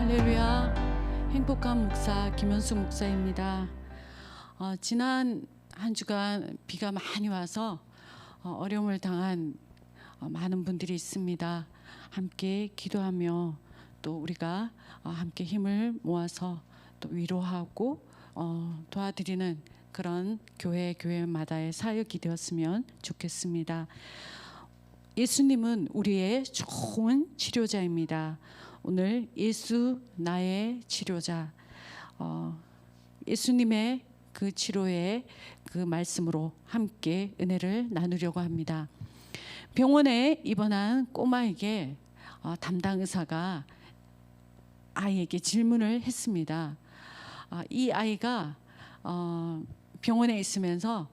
할렐루야. 행복한 목사 김현숙 목사입니다. 지난 한 주간 비가 많이 와서 어려움을 당한 많은 분들이 있습니다. 함께 기도하며 또 우리가 함께 힘을 모아서 또 위로하고 도와드리는 그런 교회마다의 사역이 되었으면 좋겠습니다. 예수님은 우리의 좋은 치료자입니다. 오늘 예수 나의 치료자, 예수님의 그 치료의 그 말씀으로 함께 은혜를 나누려고 합니다. 병원에 입원한 꼬마에게 담당 의사가 아이에게 질문을 했습니다. 이 아이가 병원에 있으면서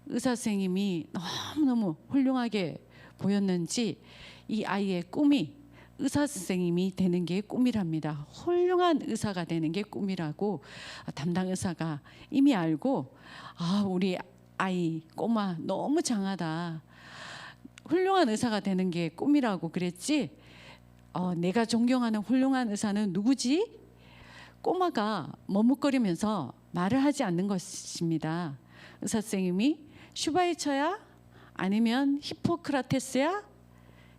의사 선생님이 너무너무 훌륭하게 보였는지 이 아이의 꿈이 의사 선생님이 되는 게 꿈이랍니다. 훌륭한 의사가 되는 게 꿈이라고 담당 의사가 이미 알고, 우리 아이 꼬마 너무 장하다. 훌륭한 의사가 되는 게 꿈이라고 그랬지. 내가 존경하는 훌륭한 의사는 누구지? 꼬마가 머뭇거리면서 말을 하지 않는 것입니다. 의사 선생님이 슈바이처야? 아니면 히포크라테스야?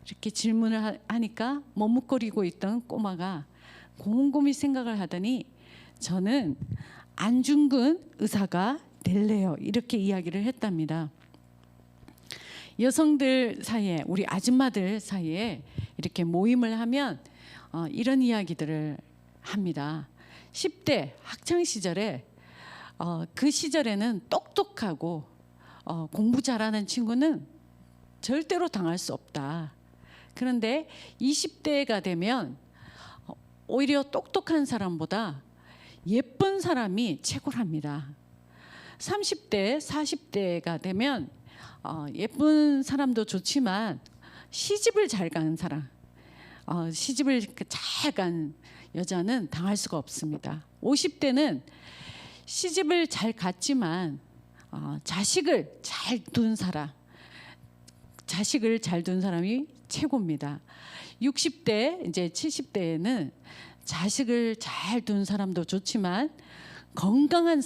이렇게 질문을 하니까 머뭇거리고 있던 꼬마가 곰곰이 생각을 하더니 저는 안중근 의사가 될래요. 이렇게 이야기를 했답니다. 여성들 사이에, 우리 아줌마들 사이에 이렇게 모임을 하면 이런 이야기들을 합니다. 10대 학창 시절에 그 시절에는 똑똑하고 공부 잘하는 친구는 절대로 당할 수 없다. 그런데 20대가 되면 오히려 똑똑한 사람보다 예쁜 사람이 최고랍니다. 30대, 40대가 되면 예쁜 사람도 좋지만 시집을 잘 가는 사람, 시집을 잘 간 여자는 당할 수가 없습니다. 50대는 시집을 잘 갔지만 자식을 잘 둔 사람, 자식을 잘 둔 사람이 최고입니다. 60대, 이제 70대에는 자식을 잘 둔 사람도 좋지만 건강한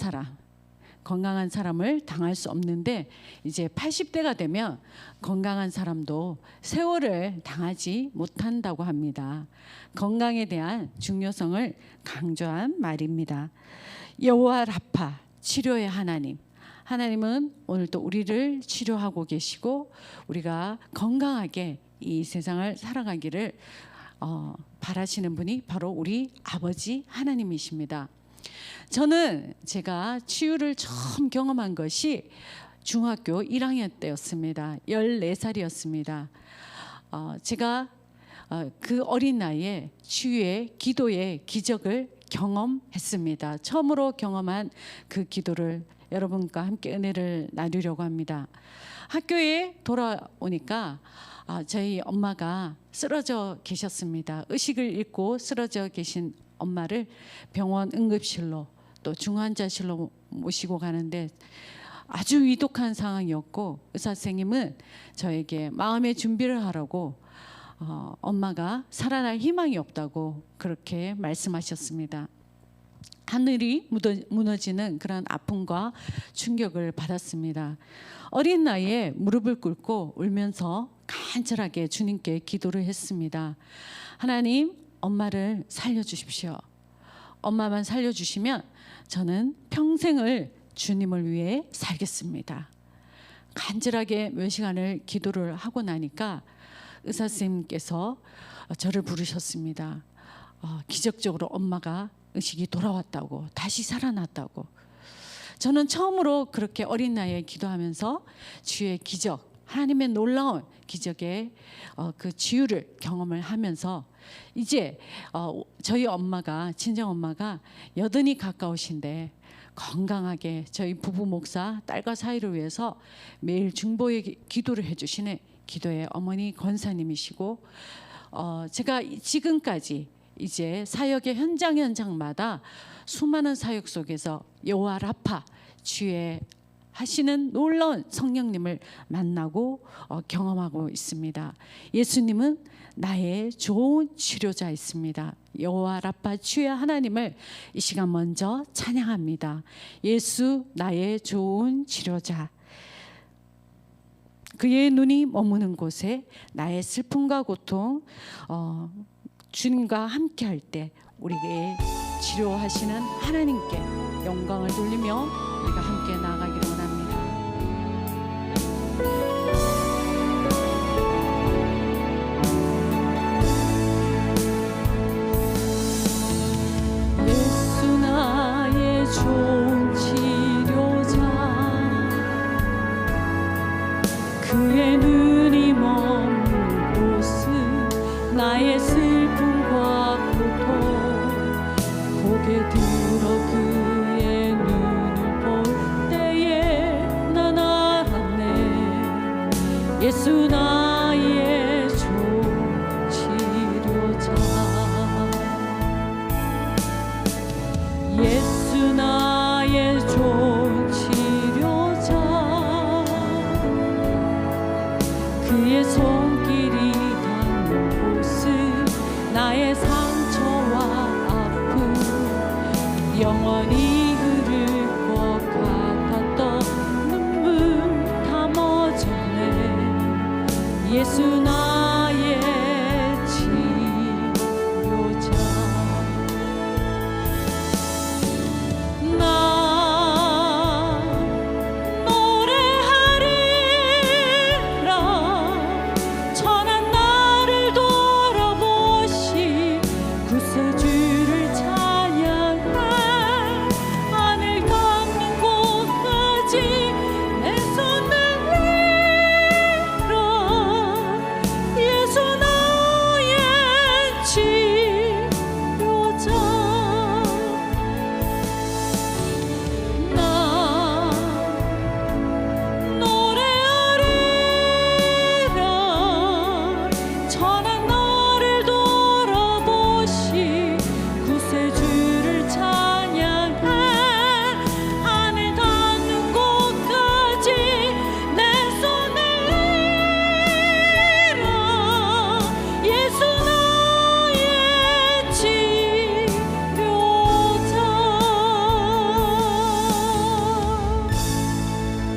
사람을 당할 수 없는데 이제 80대가 되면 건강한 사람도 세월을 당하지 못한다고 합니다. 건강에 대한 중요성을 강조한 말입니다. 여호와 라파, 치료의 하나님. 하나님은 오늘도 우리를 치료하고 계시고 우리가 건강하게 이 세상을 살아가기를 바라시는 분이 바로 우리 아버지 하나님이십니다. 저는 제가 치유를 처음 경험한 것이 중학교 1학년 때였습니다. 14살이었습니다. 제가 그 어린 나이에 치유의 기도의 기적을 경험했습니다. 처음으로 경험한 그 기도를 여러분과 함께 은혜를 나누려고 합니다. 학교에 돌아오니까 저희 엄마가 쓰러져 계셨습니다. 의식을 잃고 쓰러져 계신 엄마를 병원 응급실로 또 중환자실로 모시고 가는데 아주 위독한 상황이었고 의사 선생님은 저에게 마음의 준비를 하라고 엄마가 살아날 희망이 없다고 그렇게 말씀하셨습니다. 하늘이 무너지는 그런 아픔과 충격을 받았습니다. 어린 나이에 무릎을 꿇고 울면서 간절하게 주님께 기도를 했습니다. 하나님, 엄마를 살려주십시오. 엄마만 살려주시면 저는 평생을 주님을 위해 살겠습니다. 간절하게 몇 시간을 기도를 하고 나니까 의사 선생님께서 저를 부르셨습니다. 기적적으로 엄마가 의식이 돌아왔다고, 다시 살아났다고. 저는 처음으로 그렇게 어린 나이에 기도하면서 주의 기적, 하나님의 놀라운 기적의 그 치유를 경험을 하면서 이제 저희 엄마가, 친정 엄마가 80이 가까우신데 건강하게 저희 부부 목사 딸과 사이를 위해서 매일 중보의 기도를 해주시는 기도의 어머니 권사님이시고 제가 지금까지 이제 사역의 현장마다 수많은 사역 속에서 여호와 라파, 주의 치료하시는 놀라운 성령님을 만나고 경험하고 있습니다. 예수님은 나의 좋은 치료자였습니다. 여호와 라파 주의 하나님을 이 시간 먼저 찬양합니다. 예수 나의 좋은 치료자. 그의 눈이 머무는 곳에 나의 슬픔과 고통 주님과 함께할 때 우리에게 치료하시는 하나님께 영광을 돌리며 우리가 함께 나아가기를 원합니다. 예수 나의 좋은 치료자, 그의 눈이 머무는 곳은 나의 슬픔과 고통, 고개 들어 그의 눈을 볼 때에 난 알았네. 예수 나의 좋은 치료자. 예수 나의 좋은 치료자. 그의 손길이 닿는 곳은 나의 상처와 아픔, 영원히 흐를 것 같았던 눈물 다 멎었네. 예수 나의 치료자. 나 노래하리라. 천한 나를 돌아보시 구세주를 찬양해. 하늘 닿는 곳까지 내 손을 들어. 예수 나의 치료자. 나 노래하리라. 천한 나를 돌아보시 구세주를 찬양해. 하늘 닿는 곳까지 내 손을 들어. 예수 나의 치료자.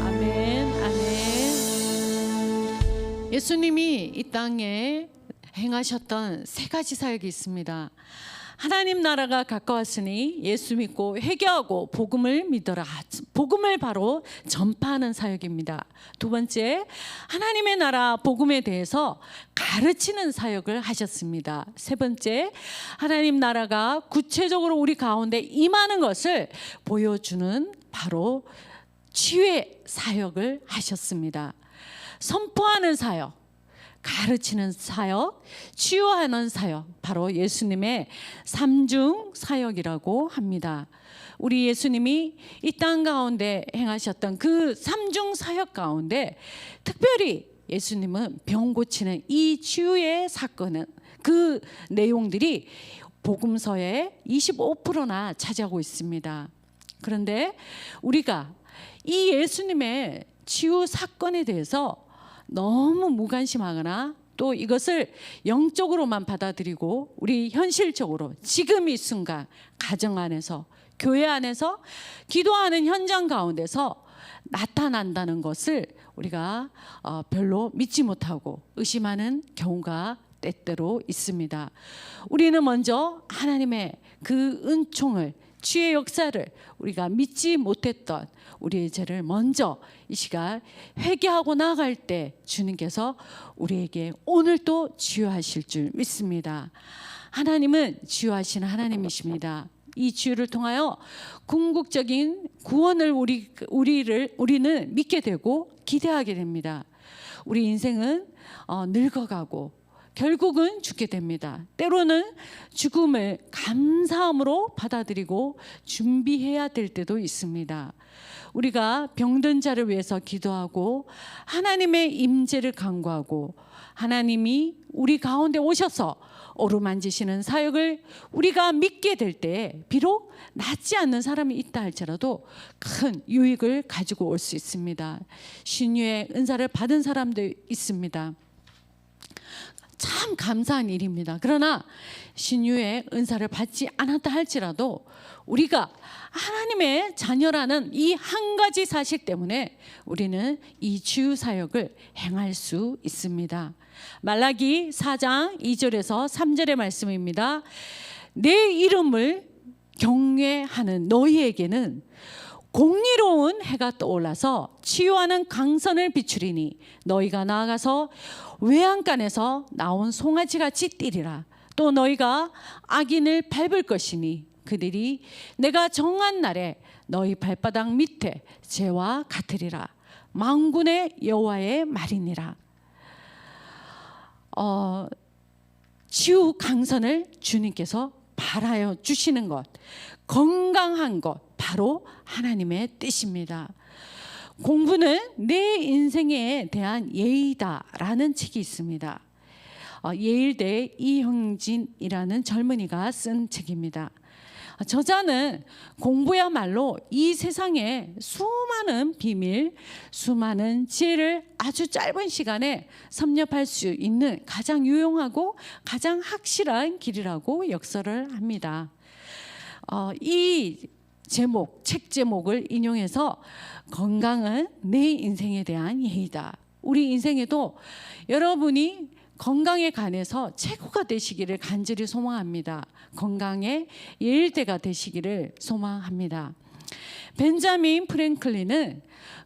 아멘, 아멘. 예수님이 이 땅에 행하셨던 세 가지 사역이 있습니다. 하나님 나라가 가까웠으니 예수 믿고 회개하고 복음을 믿어라. 복음을 바로 전파하는 사역입니다. 두 번째, 하나님의 나라 복음에 대해서 가르치는 사역을 하셨습니다. 세 번째, 하나님 나라가 구체적으로 우리 가운데 임하는 것을 보여주는 바로 치유의 사역을 하셨습니다. 선포하는 사역, 가르치는 사역, 치유하는 사역, 바로 예수님의 삼중 사역이라고 합니다. 우리 예수님이 이 땅 가운데 행하셨던 그 삼중 사역 가운데 특별히 예수님은 병 고치는 이 치유의 사건은 그 내용들이 복음서의 25%나 차지하고 있습니다. 그런데 우리가 이 예수님의 치유 사건에 대해서 너무 무관심하거나 또 이것을 영적으로만 받아들이고 우리 현실적으로 지금 이 순간 가정 안에서 교회 안에서 기도하는 현장 가운데서 나타난다는 것을 우리가 별로 믿지 못하고 의심하는 경우가 때때로 있습니다. 우리는 먼저 하나님의 그 은총을, 치유의 역사를 우리가 믿지 못했던 우리의 죄를 먼저 이 시간 회개하고 나아갈 때 주님께서 우리에게 오늘 또 치유하실 줄 믿습니다. 하나님은 치유하시는 하나님이십니다. 이 치유를 통하여 궁극적인 구원을 우리는 믿게 되고 기대하게 됩니다. 우리 인생은 늙어가고 결국은 죽게 됩니다. 때로는 죽음을 감사함으로 받아들이고 준비해야 될 때도 있습니다. 우리가 병든 자를 위해서 기도하고 하나님의 임재를 간구하고 하나님이 우리 가운데 오셔서 어루만지시는 사역을 우리가 믿게 될 때 비록 낫지 않는 사람이 있다 할지라도 큰 유익을 가지고 올 수 있습니다. 신유의 은사를 받은 사람도 있습니다. 참 감사한 일입니다. 그러나 신유의 은사를 받지 않았다 할지라도 우리가 하나님의 자녀라는 이 한 가지 사실 때문에 우리는 이 치유 사역을 행할 수 있습니다. 말라기 4장 2절에서 3절의 말씀입니다. 내 이름을 경외하는 너희에게는 공의로운 해가 떠올라서 치유하는 강선을 비추리니 너희가 나아가서 외양간에서 나온 송아지같이 뛰리라. 또 너희가 악인을 밟을 것이니 그들이 내가 정한 날에 너희 발바닥 밑에 재와 같으리라. 만군의 여호와의 말이니라. 치유 강선을 주님께서 바라여 주시는 것, 건강한 것, 바로 하나님의 뜻입니다. 공부는 내 인생에 대한 예의다라는 책이 있습니다. 예일대 이형진이라는 젊은이가 쓴 책입니다. 저자는 공부야말로 이 세상에 수많은 비밀, 수많은 지혜를 아주 짧은 시간에 섭렵할 수 있는 가장 유용하고 가장 확실한 길이라고 역설을 합니다. 이 제목, 책 제목을 인용해서 건강은 내 인생에 대한 예의다. 우리 인생에도 여러분이 건강에 관해서 최고가 되시기를 간절히 소망합니다. 건강의 예일대가 되시기를 소망합니다. 벤자민 프랭클린은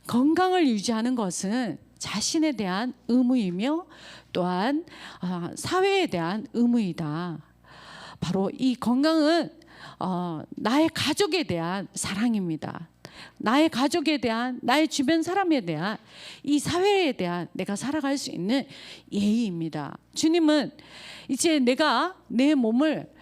건강을 유지하는 것은 자신에 대한 의무이며 또한 사회에 대한 의무이다. 바로 이 건강은 나의 가족에 대한 사랑입니다. 나의 가족에 대한, 나의 주변 사람에 대한, 이 사회에 대한 내가 살아갈 수 있는 예의입니다. 주님은 이제 내가 내 몸을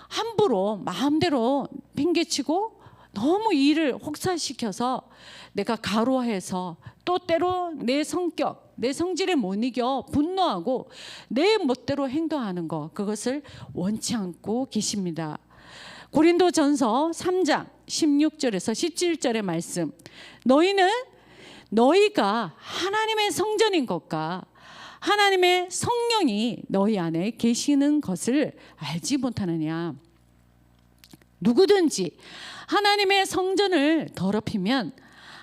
함부로 마음대로 팽개치고 너무 일을 혹사시켜서 내가 가로해서 또 때로 내 성격, 내 성질에 못 이겨 분노하고 내 멋대로 행동하는 것, 그것을 원치 않고 계십니다. 고린도전서 3장 16절에서 17절의 말씀, 너희는 너희가 하나님의 성전인 것과 하나님의 성령이 너희 안에 계시는 것을 알지 못하느냐. 누구든지 하나님의 성전을 더럽히면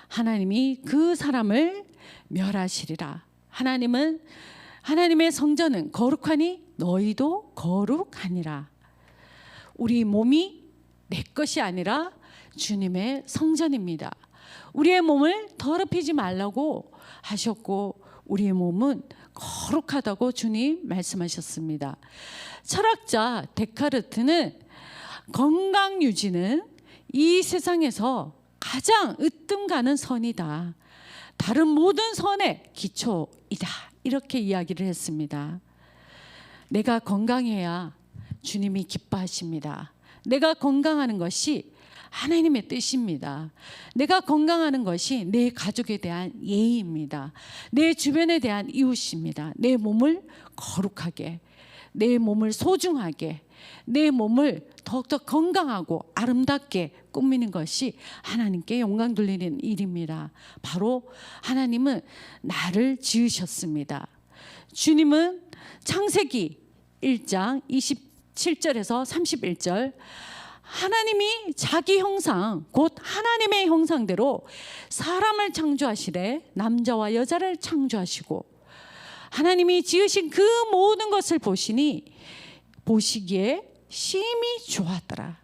하나님이 그 사람을 멸하시리라. 하나님의 성전은 거룩하니 너희도 거룩하니라. 우리 몸이 내 것이 아니라 주님의 성전입니다. 우리의 몸을 더럽히지 말라고 하셨고 우리의 몸은 거룩하다고 주님 말씀하셨습니다. 철학자 데카르트는 건강 유지는 이 세상에서 가장 으뜸 가는 선이다. 다른 모든 선의 기초이다. 이렇게 이야기를 했습니다. 내가 건강해야 주님이 기뻐하십니다. 내가 건강하는 것이 하나님의 뜻입니다. 내가 건강하는 것이 내 가족에 대한 예의입니다. 내 주변에 대한 이웃입니다. 내 몸을 거룩하게, 내 몸을 소중하게, 내 몸을 더욱더 건강하고 아름답게 꾸미는 것이 하나님께 영광 돌리는 일입니다. 바로 하나님은 나를 지으셨습니다. 주님은 창세기 1장 27절에서 31절, 하나님이 자기 형상 곧 하나님의 형상대로 사람을 창조하시되 남자와 여자를 창조하시고 하나님이 지으신 그 모든 것을 보시기에 심히 좋았더라.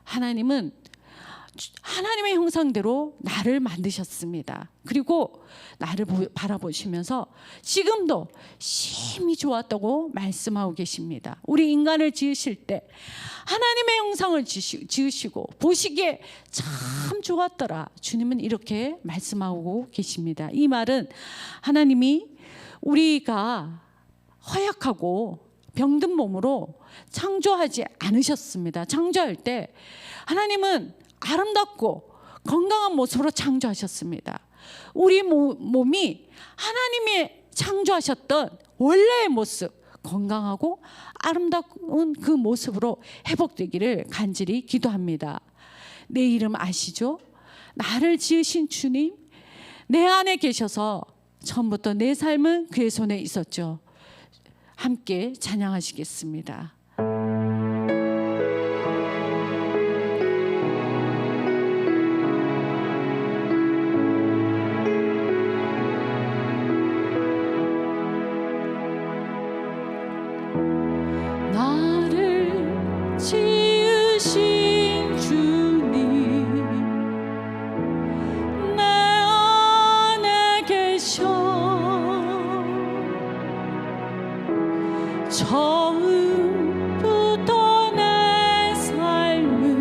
하나님은 하나님의 형상대로 나를 만드셨습니다. 그리고 나를 바라보시면서 지금도 심히 좋았다고 말씀하고 계십니다. 우리 인간을 지으실 때 하나님의 형상을 지으시고 보시기에 참 좋았더라. 주님은 이렇게 말씀하고 계십니다. 이 말은 하나님이 우리가 허약하고 병든 몸으로 창조하지 않으셨습니다. 창조할 때 하나님은 아름답고 건강한 모습으로 창조하셨습니다. 우리 몸이 하나님이 창조하셨던 원래의 모습, 건강하고 아름다운 그 모습으로 회복되기를 간절히 기도합니다. 내 이름 아시죠? 나를 지으신 주님, 내 안에 계셔서 처음부터 내 삶은 그의 손에 있었죠. 함께 찬양하시겠습니다. 나를 지으신 주님, 내 안에 계셔. 처음부터 내 삶은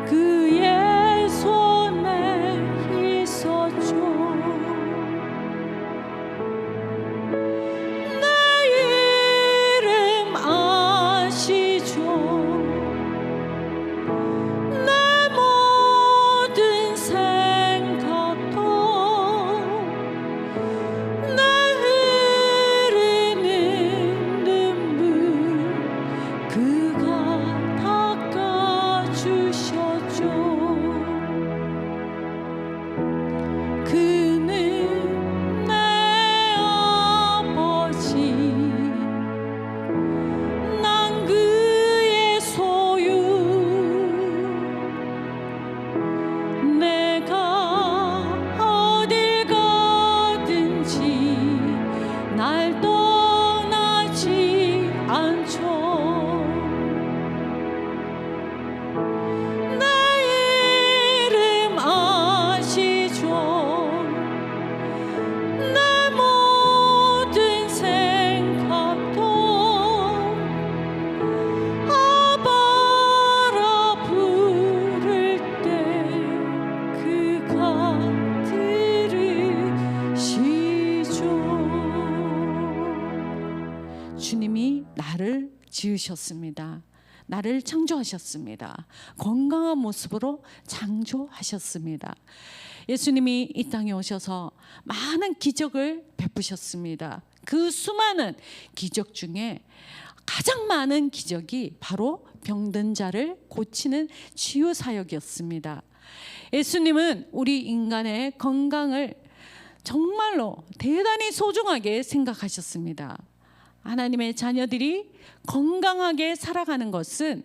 그의 손에 있었죠. 내 이름 아시죠? 내 모든 생각도 내 그가 닦아주셨죠. 그는 내 아버지, 난 그의 소유. 내가 어딜 가든지 날 떠나지 않죠. 주님이 나를 지으셨습니다. 나를 창조하셨습니다. 건강한 모습으로 창조하셨습니다. 예수님이 이 땅에 오셔서 많은 기적을 베푸셨습니다. 그 수많은 기적 중에 가장 많은 기적이 바로 병든 자를 고치는 치유 사역이었습니다. 예수님은 우리 인간의 건강을 정말로 대단히 소중하게 생각하셨습니다. 하나님의 자녀들이 건강하게 살아가는 것은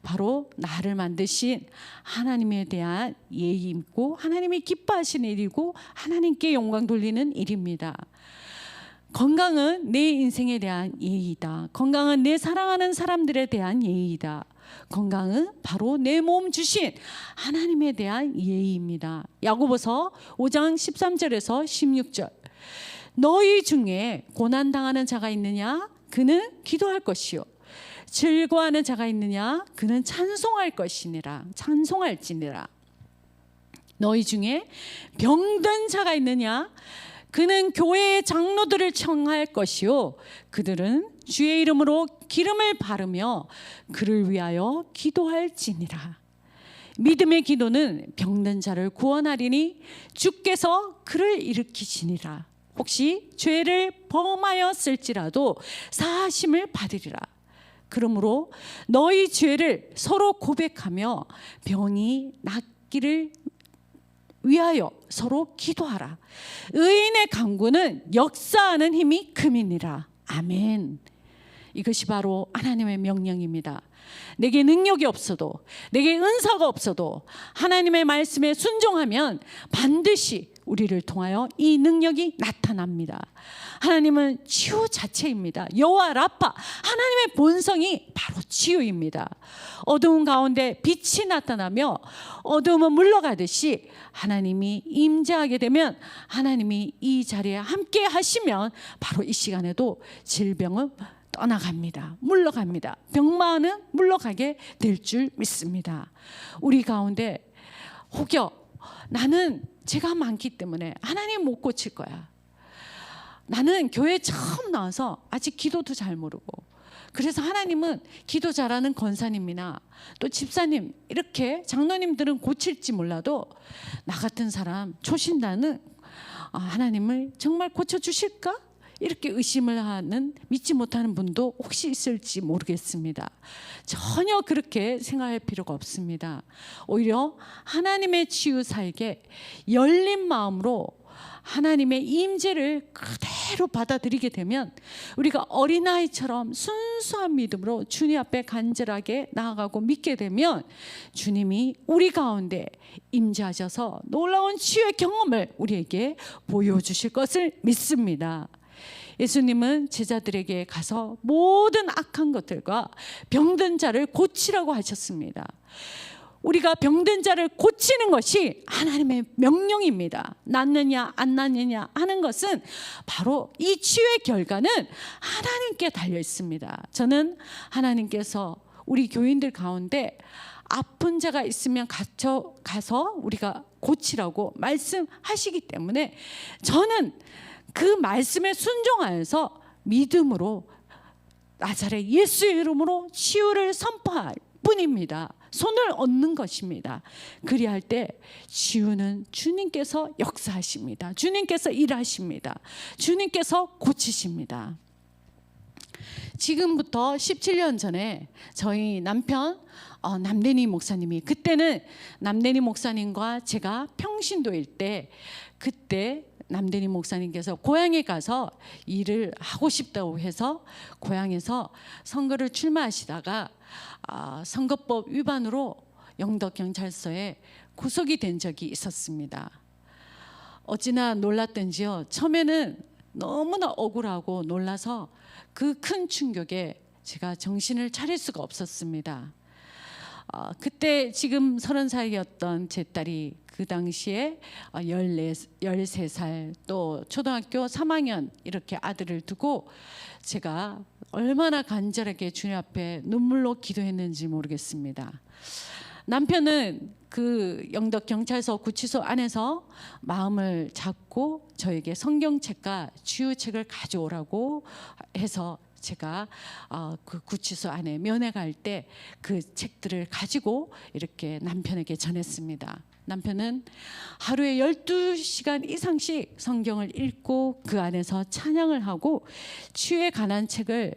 바로 나를 만드신 하나님에 대한 예의이고 하나님이 기뻐하시는 일이고 하나님께 영광 돌리는 일입니다. 건강은 내 인생에 대한 예의이다. 건강은 내 사랑하는 사람들에 대한 예의이다. 건강은 바로 내 몸 주신 하나님에 대한 예의입니다. 야고보서 5장 13절에서 16절. 너희 중에 고난당하는 자가 있느냐? 그는 기도할 것이요. 즐거워하는 자가 있느냐? 그는 찬송할 것이니라. 찬송할지니라. 너희 중에 병든 자가 있느냐? 그는 교회의 장로들을 청할 것이요. 그들은 주의 이름으로 기름을 바르며 그를 위하여 기도할지니라. 믿음의 기도는 병든 자를 구원하리니 주께서 그를 일으키시니라. 혹시 죄를 범하였을지라도 사하심을 받으리라. 그러므로 너희 죄를 서로 고백하며 병이 낫기를 위하여 서로 기도하라. 의인의 간구는 역사하는 힘이 큼이니라. 아멘. 이것이 바로 하나님의 명령입니다. 내게 능력이 없어도, 내게 은사가 없어도 하나님의 말씀에 순종하면 반드시 우리를 통하여 이 능력이 나타납니다. 하나님은 치유 자체입니다. 여호와 라파, 하나님의 본성이 바로 치유입니다. 어두운 가운데 빛이 나타나며 어두움은 물러가듯이 하나님이 임재하게 되면, 하나님이 이 자리에 함께 하시면 바로 이 시간에도 질병은 떠나갑니다. 물러갑니다. 병마는 물러가게 될 줄 믿습니다. 우리 가운데 혹여 나는 죄가 많기 때문에 하나님 못 고칠 거야, 나는 교회 처음 나와서 아직 기도도 잘 모르고, 그래서 하나님은 기도 잘하는 권사님이나 또 집사님, 이렇게 장로님들은 고칠지 몰라도 나 같은 사람 초신자는 하나님을 정말 고쳐주실까? 이렇게 의심을 하는, 믿지 못하는 분도 혹시 있을지 모르겠습니다. 전혀 그렇게 생각할 필요가 없습니다. 오히려 하나님의 치유사에게 열린 마음으로 하나님의 임재를 그대로 받아들이게 되면 우리가 어린아이처럼 순수한 믿음으로 주님 앞에 간절하게 나아가고 믿게 되면 주님이 우리 가운데 임재하셔서 놀라운 치유의 경험을 우리에게 보여주실 것을 믿습니다. 예수님은 제자들에게 가서 모든 악한 것들과 병든 자를 고치라고 하셨습니다. 우리가 병든 자를 고치는 것이 하나님의 명령입니다. 낫느냐 안 낫느냐 하는 것은 바로 이 치유의 결과는 하나님께 달려 있습니다. 저는 하나님께서 우리 교인들 가운데 아픈 자가 있으면 가서 우리가 고치라고 말씀하시기 때문에 저는 그 말씀에 순종하여서 믿음으로 나사렛 예수의 이름으로 치유를 선포할 뿐입니다. 손을 얹는 것입니다. 그리할 때 치유는 주님께서 역사하십니다. 주님께서 일하십니다. 주님께서 고치십니다. 지금부터 17년 전에 저희 남편 남대니 목사님이, 그때는 남대니 목사님과 제가 평신도일 때, 그때 남대니 목사님께서 고향에 가서 일을 하고 싶다고 해서 고향에서 선거를 출마하시다가 선거법 위반으로 영덕경찰서에 구속이 된 적이 있었습니다. 어찌나 놀랐던지요. 처음에는 너무나 억울하고 놀라서 그 큰 충격에 제가 정신을 차릴 수가 없었습니다. 그때 지금 30살이었던 제 딸이 그 당시에 13살, 또 초등학교 3학년 이렇게 아들을 두고 제가 얼마나 간절하게 주님 앞에 눈물로 기도했는지 모르겠습니다. 남편은 그 영덕경찰서 구치소 안에서 마음을 잡고 저에게 성경책과 치유책을 가져오라고 해서 제가 그 구치소 안에 면회 갈 때 그 책들을 가지고 이렇게 남편에게 전했습니다. 남편은 하루에 12시간 이상씩 성경을 읽고 그 안에서 찬양을 하고 치유에 관한 책을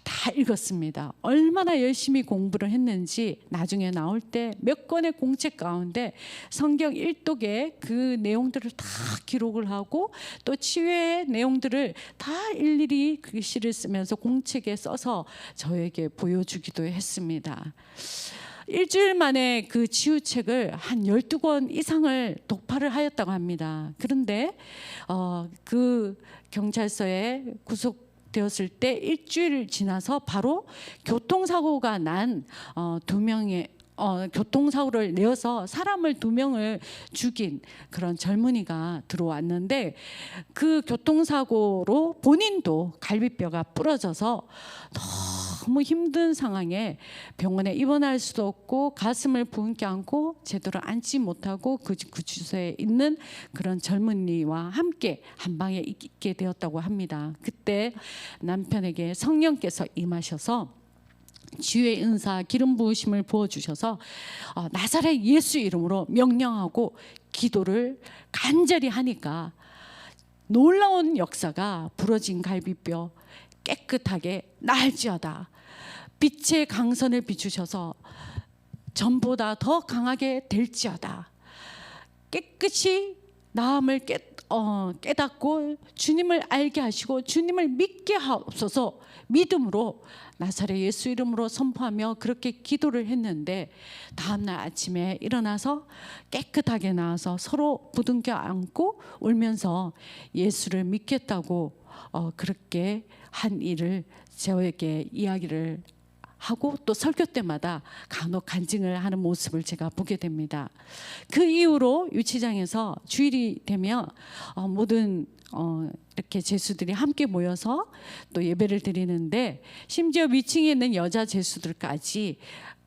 다 읽었습니다. 얼마나 열심히 공부를 했는지 나중에 나올 때 몇 권의 공책 가운데 성경 1독에 그 내용들을 다 기록을 하고 또 치유의 내용들을 다 일일이 글씨를 쓰면서 공책에 써서 저에게 보여주기도 했습니다. 일주일 만에 그 치유책을 한 12권 이상을 독파를 하였다고 합니다. 그런데 그 경찰서에 구속되었을 때 일주일 지나서 바로 교통사고가 난 2명의 교통사고를 내어서 사람을 2명을 죽인 그런 젊은이가 들어왔는데, 그 교통사고로 본인도 갈비뼈가 부러져서 너무 힘든 상황에 병원에 입원할 수도 없고 가슴을 부은께 안고 제대로 앉지 못하고 그 구치소에 있는 그런 젊은이와 함께 한 방에 있게 되었다고 합니다. 그때 남편에게 성령께서 임하셔서 치유의 은사 기름 부으심을 부어주셔서 나사렛 예수 이름으로 명령하고 기도를 간절히 하니까 놀라운 역사가, 부러진 갈비뼈 깨끗하게 나을지어다, 빛의 강선을 비추셔서 전보다 더 강하게 될지어다, 깨끗이 나음을 깨닫고 주님을 알게 하시고 주님을 믿게 하옵소서, 믿음으로 나사렛 예수 이름으로 선포하며 그렇게 기도를 했는데, 다음날 아침에 일어나서 깨끗하게 나와서 서로 부둥켜 안고 울면서 예수를 믿겠다고 그렇게 한 일을 저에게 이야기를 하고 또 설교 때마다 간혹 간증을 하는 모습을 제가 보게 됩니다. 그 이후로 유치장에서 주일이 되면 모든 이렇게 제수들이 함께 모여서 또 예배를 드리는데, 심지어 위층에 있는 여자 제수들까지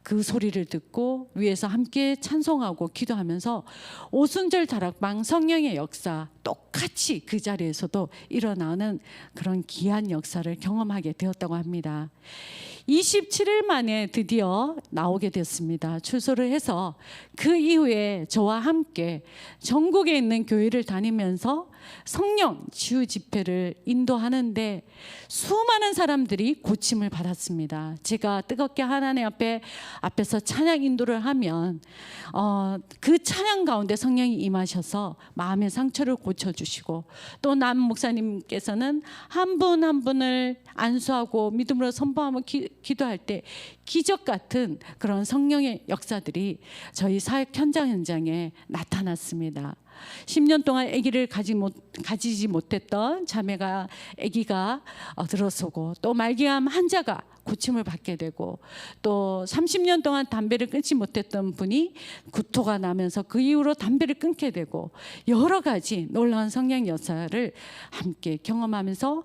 그 소리를 듣고 위에서 함께 찬송하고 기도하면서 오순절 다락방 성령의 역사 똑같이 그 자리에서도 일어나는 그런 귀한 역사를 경험하게 되었다고 합니다. 27일 만에 드디어 나오게 됐습니다. 출소를 해서 그 이후에 저와 함께 전국에 있는 교회를 다니면서 성령 치유 집회를 인도하는데 수많은 사람들이 고침을 받았습니다. 제가 뜨겁게 하나님 앞에서 찬양 인도를 하면 그 찬양 가운데 성령이 임하셔서 마음의 상처를 고쳐주시고, 또 남 목사님께서는 한 분 한 분을 안수하고 믿음으로 선포하며 기도할 때 기적 같은 그런 성령의 역사들이 저희 사역 현장에 나타났습니다. 10년 동안 아기를 가지지 못했던 자매가 아기가 들어서고, 또 말기암 환자가 고침을 받게 되고, 또 30년 동안 담배를 끊지 못했던 분이 구토가 나면서 그 이후로 담배를 끊게 되고, 여러 가지 놀라운 성령 역사를 함께 경험하면서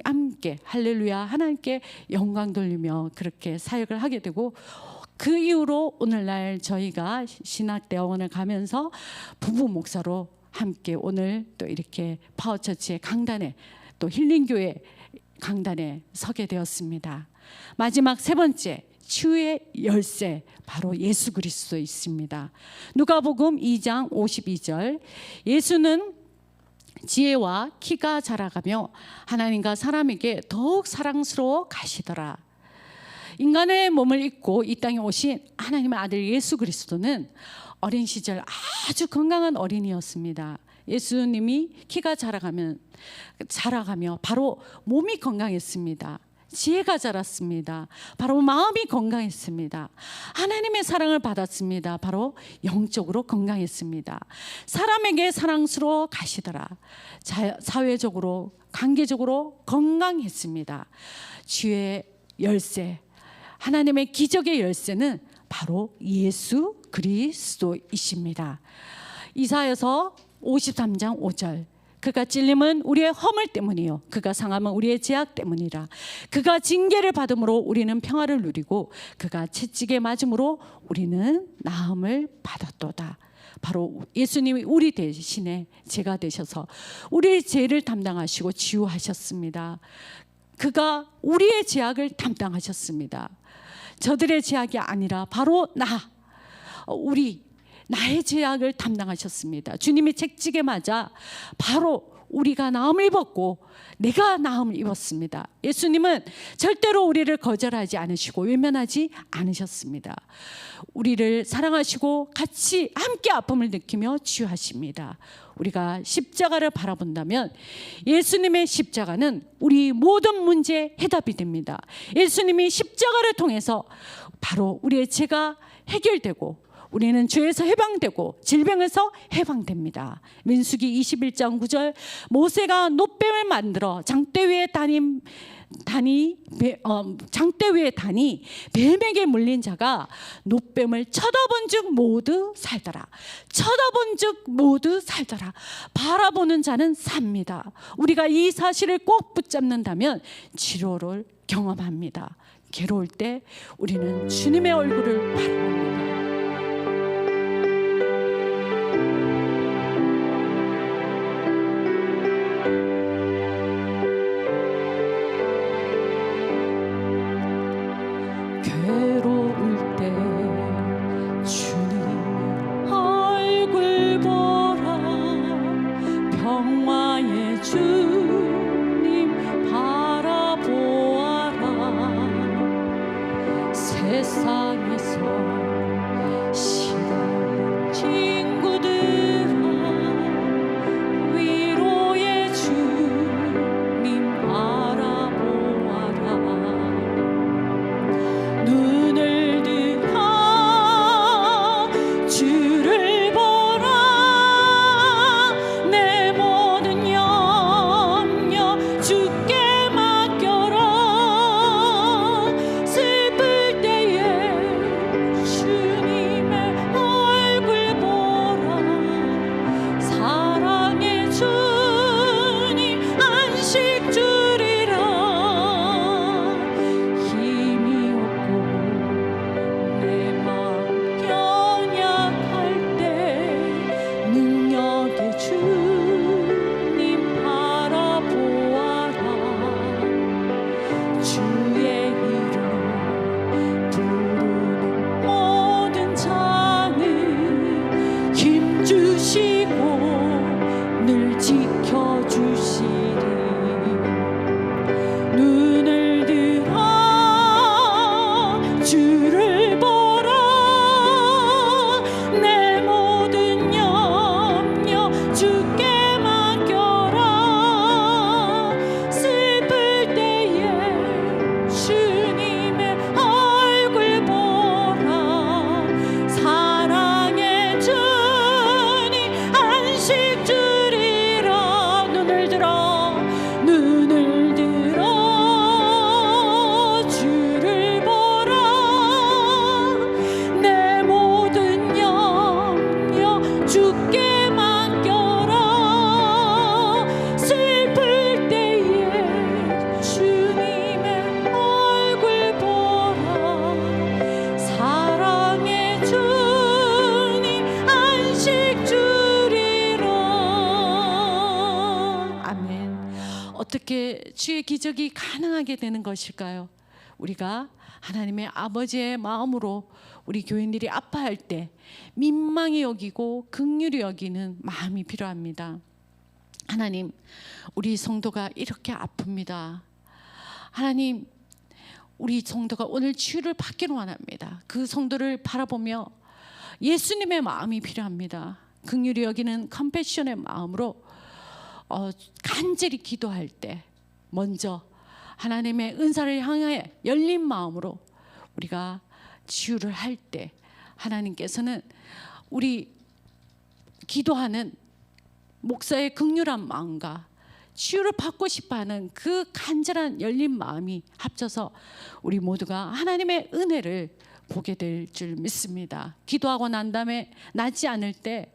함께 할렐루야 하나님께 영광 돌리며 그렇게 사역을 하게 되고, 그 이후로 오늘날 저희가 신학대학원을 가면서 부부 목사로 함께 오늘 또 이렇게 파워처치의 강단에, 또 힐링교회 강단에 서게 되었습니다. 마지막 세 번째, 치유의 열쇠, 바로 예수 그리스도 있습니다. 누가복음 2장 52절, 예수는 지혜와 키가 자라가며 하나님과 사람에게 더욱 사랑스러워 가시더라. 인간의 몸을 입고 이 땅에 오신 하나님의 아들 예수 그리스도는 어린 시절 아주 건강한 어린이였습니다. 예수님이 키가 자라가며 바로 몸이 건강했습니다. 지혜가 자랐습니다. 바로 마음이 건강했습니다. 하나님의 사랑을 받았습니다. 바로 영적으로 건강했습니다. 사람에게 사랑스러워 가시더라. 사회적으로, 관계적으로 건강했습니다. 치유의 열쇠, 하나님의 기적의 열쇠는 바로 예수 그리스도이십니다. 이사야서 53장 5절, 그가 찔림은 우리의 허물 때문이요 그가 상함은 우리의 죄악 때문이라. 그가 징계를 받음으로 우리는 평화를 누리고 그가 채찍에 맞음으로 우리는 나음을 받았도다. 바로 예수님이 우리 대신에 죄가 되셔서 우리의 죄를 담당하시고 치유하셨습니다. 그가 우리의 죄악을 담당하셨습니다. 저들의 죄악이 아니라 바로 나의 죄악을 담당하셨습니다. 주님의 채찍에 맞아 바로 우리가 나음을 입었고 내가 나음을 입었습니다. 예수님은 절대로 우리를 거절하지 않으시고 외면하지 않으셨습니다. 우리를 사랑하시고 같이 함께 아픔을 느끼며 치유하십니다. 우리가 십자가를 바라본다면 예수님의 십자가는 우리 모든 문제의 해답이 됩니다. 예수님이 십자가를 통해서 바로 우리의 죄가 해결되고 우리는 죄에서 해방되고 질병에서 해방됩니다. 민수기 21장 9절, 모세가 놋뱀을 만들어 장대 위에 다니 뱀에게 물린 자가 놋뱀을 쳐다본즉 모두 살더라. 쳐다본즉 모두 살더라. 바라보는 자는 삽니다. 우리가 이 사실을 꼭 붙잡는다면 치료를 경험합니다. 괴로울 때 우리는 주님의 얼굴을 바라봅니다. 괴로울 때 주님 얼굴 보라. 평화의 주님 바라보아라. 세상에서 주의 기적이 가능하게 되는 것일까요? 우리가 하나님의 아버지의 마음으로 우리 교인들이 아파할 때 민망히 여기고 긍휼히 여기는 마음이 필요합니다. 하나님, 우리 성도가 이렇게 아픕니다. 하나님, 우리 성도가 오늘 치유를 받기를 원합니다. 그 성도를 바라보며 예수님의 마음이 필요합니다. 긍휼히 여기는 컴패션의 마음으로 간절히 기도할 때 먼저 하나님의 은사를 향해 열린 마음으로 우리가 치유를 할 때 하나님께서는 우리 기도하는 목사의 긍휼한 마음과 치유를 받고 싶어하는 그 간절한 열린 마음이 합쳐서 우리 모두가 하나님의 은혜를 보게 될 줄 믿습니다. 기도하고 난 다음에 낫지 않을 때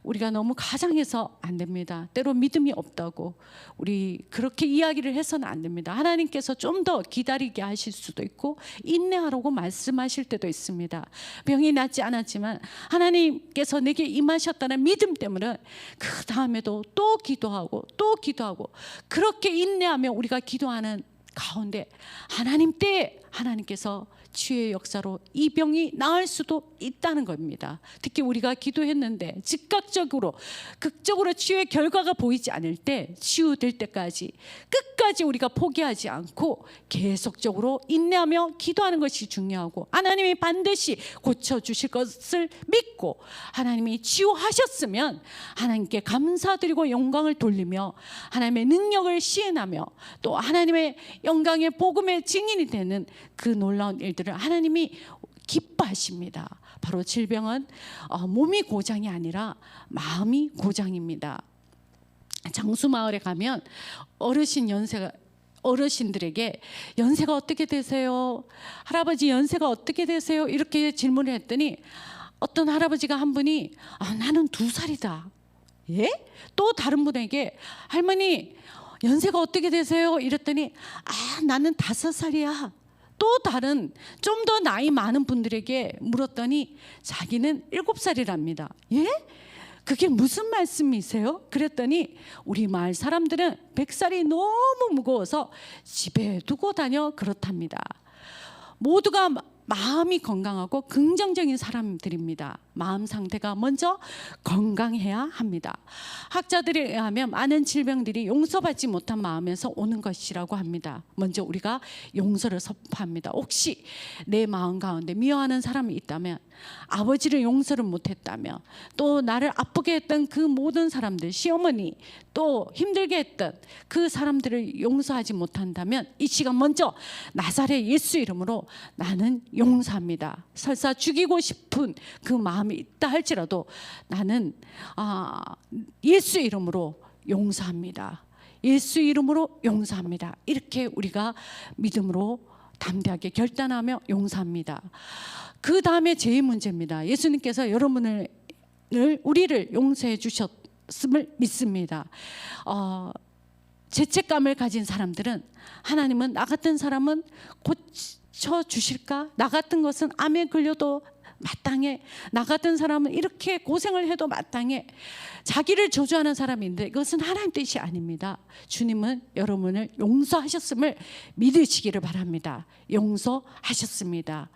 우리가 너무 가장해서 안 됩니다. 때로 믿음이 없다고 우리 그렇게 이야기를 해서는 안 됩니다. 하나님께서 좀 더 기다리게 하실 수도 있고 인내하라고 말씀하실 때도 있습니다. 병이 낫지 않았지만 하나님께서 내게 임하셨다는 믿음 때문에 그 다음에도 또 기도하고 또 기도하고 그렇게 인내하며 우리가 기도하는 가운데 하나님 때에 하나님께서 치유의 역사로 이 병이 나을 수도 있다는 겁니다. 특히 우리가 기도했는데 즉각적으로 극적으로 치유의 결과가 보이지 않을 때 치유될 때까지 끝까지 우리가 포기하지 않고 계속적으로 인내하며 기도하는 것이 중요하고 하나님이 반드시 고쳐주실 것을 믿고 하나님이 치유하셨으면 하나님께 감사드리고 영광을 돌리며 하나님의 능력을 시인하며 또 하나님의 영광의 복음의 증인이 되는 그 놀라운 일들을 하나님이 기뻐하십니다. 바로 질병은 몸이 고장이 아니라 마음이 고장입니다. 장수마을에 가면 어르신들에게 연세가 어떻게 되세요? 할아버지 연세가 어떻게 되세요? 이렇게 질문을 했더니 어떤 할아버지가 한 분이 나는 2살이다. 예? 또 다른 분에게 할머니 연세가 어떻게 되세요? 이랬더니 나는 5살이야. 또 다른 좀 더 나이 많은 분들에게 물었더니 자기는 7살이랍니다. 예? 그게 무슨 말씀이세요? 그랬더니 우리 마을 사람들은 100살이 너무 무거워서 집에 두고 다녀 그렇답니다. 모두가 마음이 건강하고 긍정적인 사람들입니다. 마음 상태가 먼저 건강해야 합니다. 학자들에 의하면 많은 질병들이 용서받지 못한 마음에서 오는 것이라고 합니다. 먼저 우리가 용서를 선포합니다. 혹시 내 마음 가운데 미워하는 사람이 있다면, 아버지를 용서를 못했다면, 또 나를 아프게 했던 그 모든 사람들, 시어머니, 또 힘들게 했던 그 사람들을 용서하지 못한다면 이 시간 먼저 나사렛 예수 이름으로 나는 용서합니다. 설사 죽이고 싶은 그 마음이 있다 할지라도 나는 예수 이름으로 용서합니다. 예수 이름으로 용서합니다. 이렇게 우리가 믿음으로 담대하게 결단하며 용서합니다. 그 다음에 제일 문제입니다. 예수님께서 우리를 용서해 주셨음을 믿습니다. 죄책감을 가진 사람들은 하나님은 나 같은 사람은 고쳐 주실까? 나 같은 것은 암에 걸려도 마땅해. 나 같은 사람은 이렇게 고생을 해도 마땅해. 자기를 저주하는 사람인데 이것은 하나님 뜻이 아닙니다. 주님은 여러분을 용서하셨음을 믿으시기를 바랍니다. 용서하셨습니다.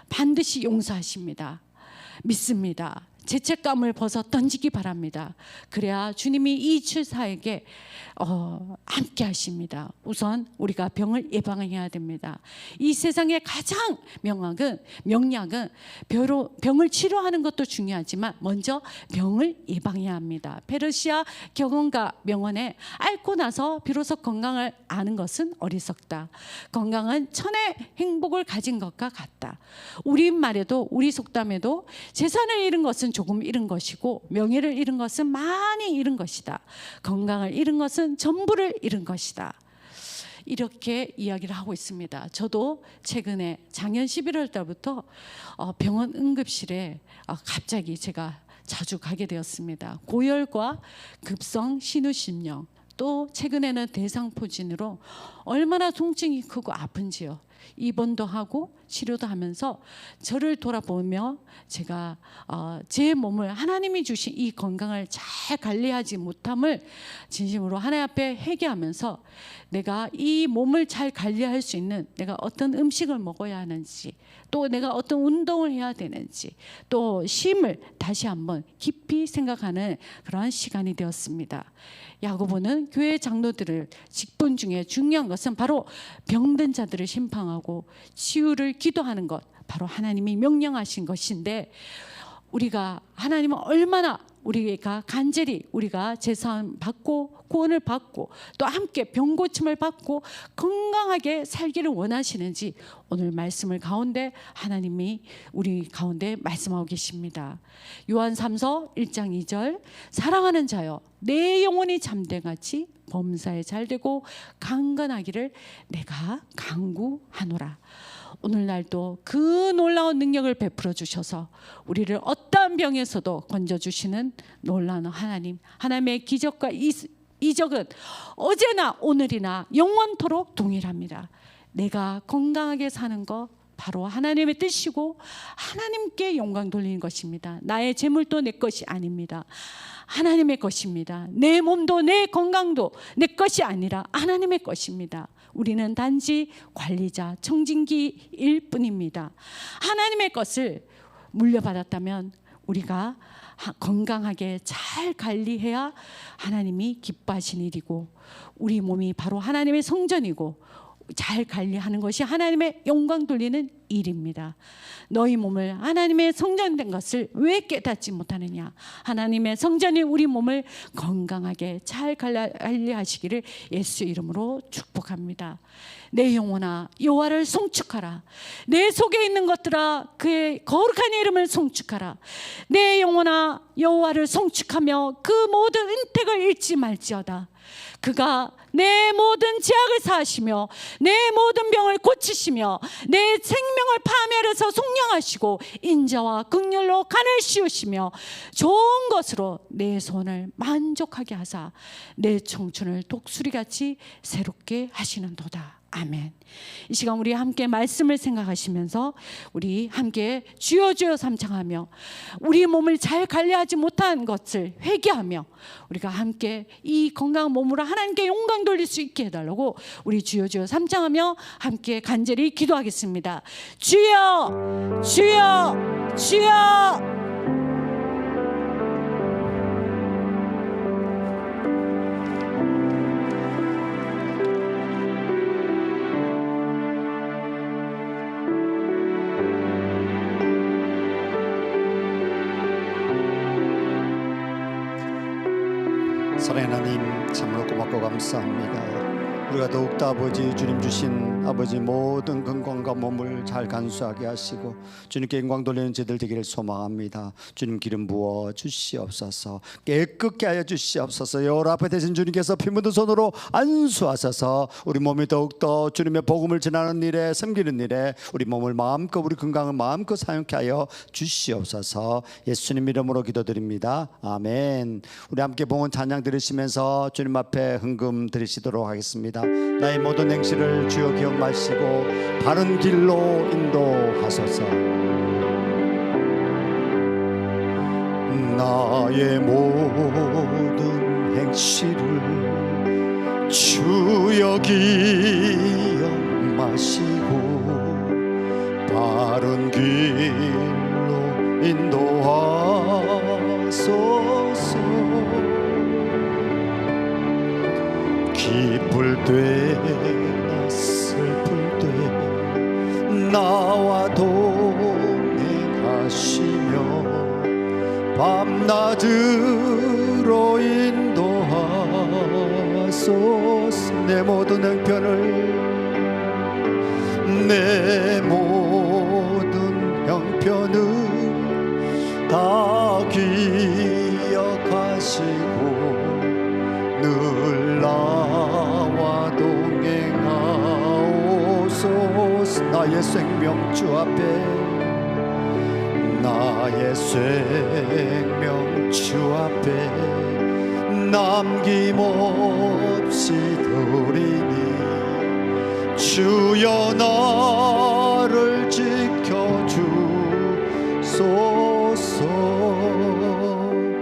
반드시 용서하십니다. 믿습니다. 죄책감을 벗어 던지기 바랍니다. 그래야 주님이 이 치유사에게 함께 하십니다. 우선 우리가 병을 예방해야 됩니다. 이 세상의 가장 명약은 병을 치료하는 것도 중요하지만 먼저 병을 예방해야 합니다. 페르시아 경원가 명언에 앓고 나서 비로소 건강을 아는 것은 어리석다. 건강은 천의 행복을 가진 것과 같다. 우리말에도 우리 속담에도 재산을 잃은 것은 조금 잃은 것이고 명예를 잃은 것은 많이 잃은 것이다. 건강을 잃은 것은 전부를 잃은 것이다. 이렇게 이야기를 하고 있습니다. 저도 최근에 작년 11월 달부터 병원 응급실에 갑자기 제가 자주 가게 되었습니다. 고열과 급성 신우심령, 또 최근에는 대상포진으로 얼마나 통증이 크고 아픈지요. 입원도 하고 치료도 하면서 저를 돌아보며 제가 제 몸을 하나님이 주신 이 건강을 잘 관리하지 못함을 진심으로 하나님 앞에 회개하면서 내가 이 몸을 잘 관리할 수 있는 내가 어떤 음식을 먹어야 하는지, 또 내가 어떤 운동을 해야 되는지, 또 쉼을 다시 한번 깊이 생각하는 그러한 시간이 되었습니다. 야고보는 교회 장로들을 직분 중에 중요한 것은 바로 병든 자들을 심판하고 치유를 기도하는 것, 바로 하나님이 명령하신 것인데, 우리가 하나님은 얼마나 우리가 간절히 우리가 제사함 받고 구원을 받고 또 함께 병 고침을 받고 건강하게 살기를 원하시는지 오늘 말씀을 가운데 하나님이 우리 가운데 말씀하고 계십니다. 요한 3서 1장 2절, 사랑하는 자여 내 영혼이 잠들같이 범사에 잘되고 강건하기를 내가 간구하노라. 오늘날도 그 놀라운 능력을 베풀어 주셔서 우리를 어떠한 병에서도 건져주시는 놀라운 하나님, 하나님의 기적과 이적은 어제나 오늘이나 영원토록 동일합니다. 내가 건강하게 사는 것 바로 하나님의 뜻이고 하나님께 영광 돌리는 것입니다. 나의 재물도 내 것이 아닙니다. 하나님의 것입니다. 내 몸도 내 건강도 내 것이 아니라 하나님의 것입니다. 우리는 단지 관리자, 청진기일 뿐입니다. 하나님의 것을 물려받았다면 우리가 건강하게 잘 관리해야 하나님이 기뻐하신 일이고, 우리 몸이 바로 하나님의 성전이고 잘 관리하는 것이 하나님의 영광 돌리는 일입니다. 너희 몸을 하나님의 성전된 것을 왜 깨닫지 못하느냐? 하나님의 성전이 우리 몸을 건강하게 잘 관리하시기를 예수 이름으로 축복합니다. 내 영혼아 여호와를 송축하라. 내 속에 있는 것들아 그의 거룩한 이름을 송축하라. 내 영혼아 여호와를 송축하며 그 모든 은택을 잃지 말지어다. 그가 내 모든 죄악을 사하시며 내 모든 병을 고치시며 내 생명을 파멸해서 속량하시고 인자와 긍휼로 간을 씌우시며 좋은 것으로 내 손을 만족하게 하사 내 청춘을 독수리같이 새롭게 하시는도다. 아멘. 이 시간 우리 함께 말씀을 생각하시면서 우리 함께 주여 주여 삼창하며 우리 몸을 잘 관리하지 못한 것을 회개하며 우리가 함께 이 건강한 몸으로 하나님께 영광 돌릴 수 있게 해달라고 우리 주여 주여 삼창하며 함께 간절히 기도하겠습니다. 주여 주여 주여. 사랑하는 하나님, 참으로 고맙고 감사합니다. 우리가 더욱더 아버지 주님 주신 아버지 모든 건강과 몸을 잘 간수하게 하시고 주님께 영광 돌리는 저희들 되기를 소망합니다. 주님 기름 부어 주시옵소서. 깨끗게 하여 주시옵소서. 여호와 앞에 대신 주님께서 피 묻은 손으로 안수하셔서 우리 몸이 더욱더 주님의 복음을 전하는 일에, 섬기는 일에 우리 몸을 마음껏, 우리 건강을 마음껏 사용케 하여 주시옵소서. 예수님 이름으로 기도드립니다. 아멘. 우리 함께 봉헌 찬양 들으시면서 주님 앞에 헌금 드리시도록 하겠습니다. 나의 모든 행실을 주여 기억 마시고 바른 길로 인도하소서. 나의 모든 행실을 주여 기억 마시고 바른 길로 인도하소서. 기쁠 때나 슬플 때 나와 동행하시며 밤낮으로 인도하소서. 내 모든 형편을 다 기억하시고 늘 나와 동행하옵소서. 나의 생명 주 앞에, 나의 생명 주 앞에 남김없이 드리니 주여 나를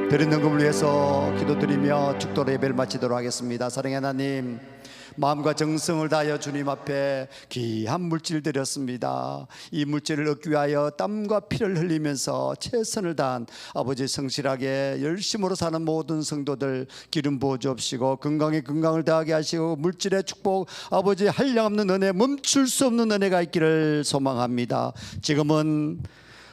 드린 헌금을 위해서 기도드리며 축도로 예배를 마치도록 하겠습니다. 사랑의 하나님, 마음과 정성을 다하여 주님 앞에 귀한 물질 드렸습니다. 이 물질을 얻기 위하여 땀과 피를 흘리면서 최선을 다한 아버지, 성실하게 열심으로 사는 모든 성도들 기름 부어 주옵시고 건강에 건강을 더하게 하시고 물질의 축복, 아버지 한량없는 은혜, 멈출 수 없는 은혜가 있기를 소망합니다. 지금은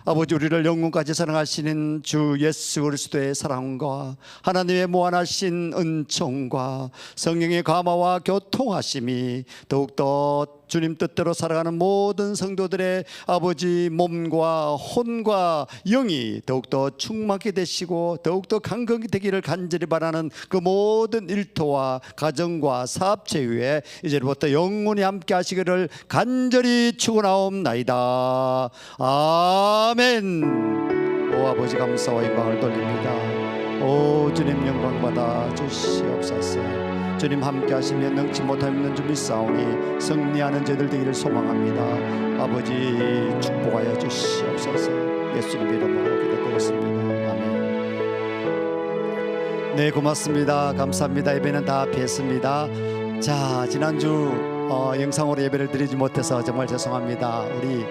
아버지, 우리를 영혼까지 사랑하시는 주 예수 그리스도의 사랑과 하나님의 무한하신 은총과 성령의 감화와 교통하심이 더욱더 주님 뜻대로 살아가는 모든 성도들의 아버지 몸과 혼과 영이 더욱더 충만하게 되시고 더욱더 강건히 되기를 간절히 바라는 그 모든 일터와 가정과 사업체 위에 이제부터 영원히 함께 하시기를 간절히 축원하옵나이다. 아멘. 오 아버지, 감사와 영광을 돌립니다. 오 주님, 영광 받아 주시옵소서. 주님 함께 하시면 능치 못하면 줄 믿사오니 승리하는 저들 되기를 소망합니다. 아버지, 축복하여 주시옵소서. 예수님 이름으로 기도드렸습니다. 아멘. 네, 고맙습니다. 감사합니다. 예배는 다 뵀습니다. 자, 지난주 영상으로 예배를 드리지 못해서 정말 죄송합니다. 우리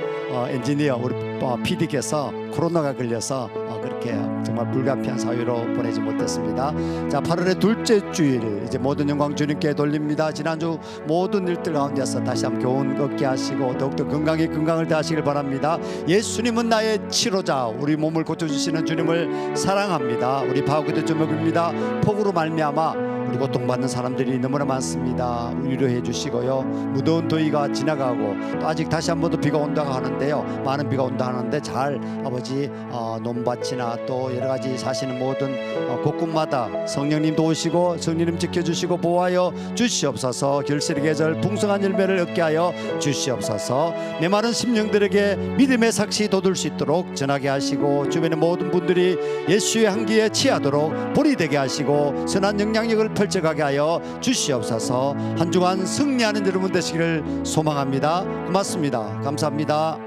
엔지니어, 우리 PD께서 코로나가 걸려서 그렇게 정말 불가피한 사유로 보내지 못했습니다. 자, 8월의 둘째 주일, 이제 모든 영광 주님께 돌립니다. 지난주 모든 일들 가운데서 다시 한번 교훈 얻게 하시고 더욱더 건강에 건강을 더하시길 바랍니다. 예수님은 나의 치료자, 우리 몸을 고쳐주시는 주님을 사랑합니다. 우리 바우기도 제목입니다. 폭우로 말미암아 우리 고통받는 사람들이 너무나 많습니다. 위로해 주시고요. 무더운 더위가 지나가고 또 아직 다시 한 번 더 비가 온다고 하는데요, 많은 비가 온다 하는데 잘 아버지 논밭이나 또 여러 가지 사시는 모든 곳곳마다 성령님 도우시고 성령님 지켜주시고 보호하여 주시옵소서. 결실의 계절 풍성한 열매를 얻게 하여 주시옵소서. 메마른 심령들에게 믿음의 삭시 돋을 수 있도록 전하게 하시고 주변의 모든 분들이 예수의 향기에 취하도록 볼이 되게 하시고 선한 영향력을 펼쳐가게 하여 주시옵소서. 한 주간 승리하는 여러분 되시기를 소망합니다. 고맙습니다. 감사합니다.